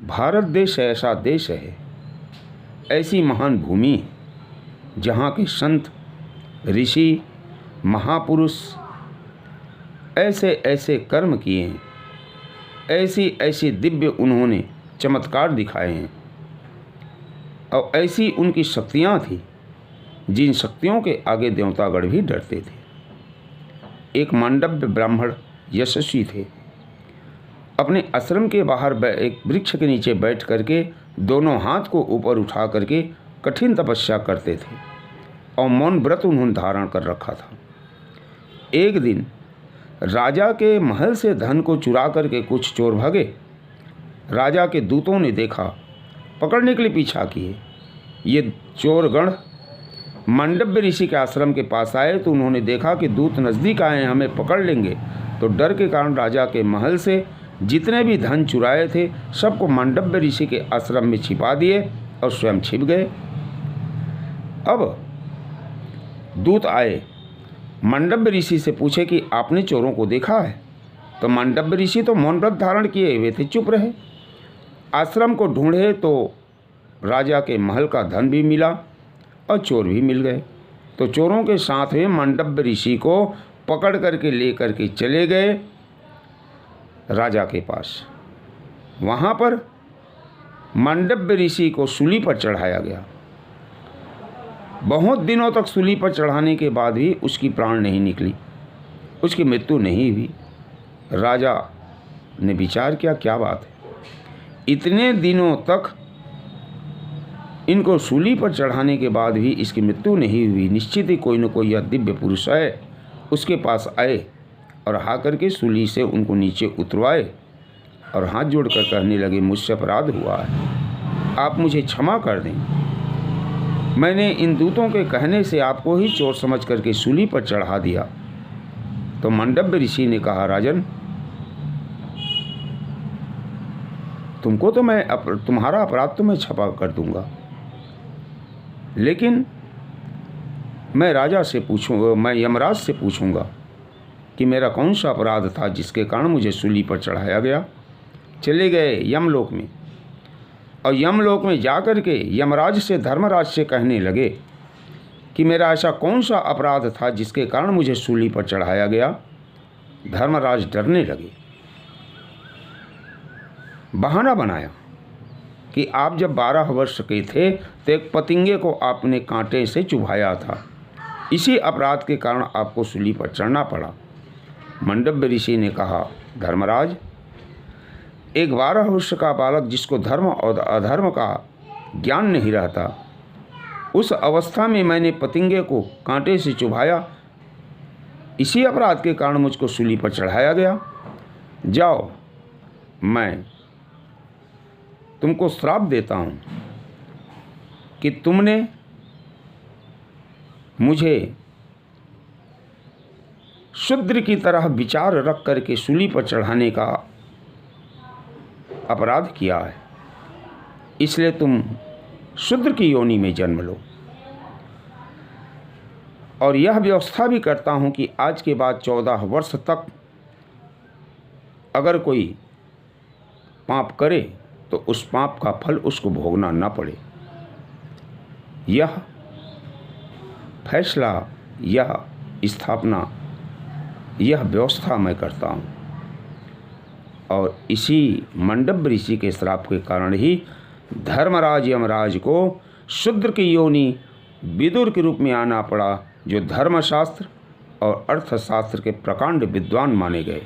भारत देश ऐसा देश है, ऐसी महान भूमि जहाँ के संत ऋषि महापुरुष ऐसे ऐसे कर्म किए हैं, ऐसी ऐसी दिव्य उन्होंने चमत्कार दिखाए हैं और ऐसी उनकी शक्तियाँ थी जिन शक्तियों के आगे देवतागण भी डरते थे। एक मांडव्य ब्राह्मण यशस्वी थे। अपने आश्रम के बाहर एक वृक्ष के नीचे बैठ करके दोनों हाथ को ऊपर उठा करके कठिन तपस्या करते थे और मौन व्रत उन्होंने धारण कर रखा था। एक दिन राजा के महल से धन को चुरा करके कुछ चोर भागे। राजा के दूतों ने देखा, पकड़ने के लिए पीछा किए। ये चोर गण मांडव्य ऋषि के आश्रम के पास आए तो उन्होंने देखा कि दूत नज़दीक आए, हमें पकड़ लेंगे। तो डर के कारण राजा के महल से जितने भी धन चुराए थे सबको मांडव्य ऋषि के आश्रम में छिपा दिए और स्वयं छिप गए। अब दूत आए, मांडव्य ऋषि से पूछे कि आपने चोरों को देखा है? तो मांडव्य ऋषि तो मौन व्रत धारण किए हुए थे, चुप रहे। आश्रम को ढूंढे तो राजा के महल का धन भी मिला और चोर भी मिल गए। तो चोरों के साथ में मांडव्य ऋषि को पकड़ करके ले करके चले गए राजा के पास। वहाँ पर मांडव्य ऋषि को सूली पर चढ़ाया गया। बहुत दिनों तक सूली पर चढ़ाने के बाद भी उसकी प्राण नहीं निकली, उसकी मृत्यु नहीं हुई। राजा ने विचार किया, क्या बात है, इतने दिनों तक इनको सूली पर चढ़ाने के बाद भी इसकी मृत्यु नहीं हुई, निश्चित ही कोई न कोई यह दिव्य पुरुष है। उसके पास आए और हाथ करके सूली से उनको नीचे उतरवाए और हाथ जोड़कर कहने लगे, मुझसे अपराध हुआ है, आप मुझे क्षमा कर दें। मैंने इन दूतों के कहने से आपको ही चोर समझ करके सूली पर चढ़ा दिया। तो मांडव्य ऋषि ने कहा, राजन, तुमको तो मैं तुम्हारा अपराध तो मैं क्षमा कर दूंगा, लेकिन मैं राजा से पूछूंगा, मैं यमराज से पूछूंगा कि मेरा कौन सा अपराध था जिसके कारण मुझे सूली पर चढ़ाया गया। चले गए यमलोक में और यमलोक में जाकर के यमराज से धर्मराज से कहने लगे कि मेरा ऐसा कौन सा अपराध था जिसके कारण मुझे सूली पर चढ़ाया गया। धर्मराज डरने लगे, बहाना बनाया कि आप जब 12 वर्ष के थे तो एक पतिंगे को आपने कांटे से चुभाया था, इसी अपराध के कारण आपको सूली पर चढ़ना पड़ा। मांडव्य ऋषि ने कहा, धर्मराज, एक 12 वर्ष का बालक जिसको धर्म और अधर्म का ज्ञान नहीं रहता, उस अवस्था में मैंने पतिंगे को कांटे से चुभाया, इसी अपराध के कारण मुझको सूली पर चढ़ाया गया। जाओ, मैं तुमको श्राप देता हूँ कि तुमने मुझे शूद्र की तरह विचार रख करके सूली पर चढ़ाने का अपराध किया है, इसलिए तुम शूद्र की योनि में जन्म लो। और यह व्यवस्था भी करता हूँ कि आज के बाद 14 वर्ष तक अगर कोई पाप करे तो उस पाप का फल उसको भोगना ना पड़े। यह फैसला, यह स्थापना, यह व्यवस्था मैं करता हूँ। और इसी मांडव्य ऋषि के श्राप के कारण ही धर्मराज यमराज को शूद्र की योनि विदुर के रूप में आना पड़ा, जो धर्मशास्त्र और अर्थशास्त्र के प्रकांड विद्वान माने गए।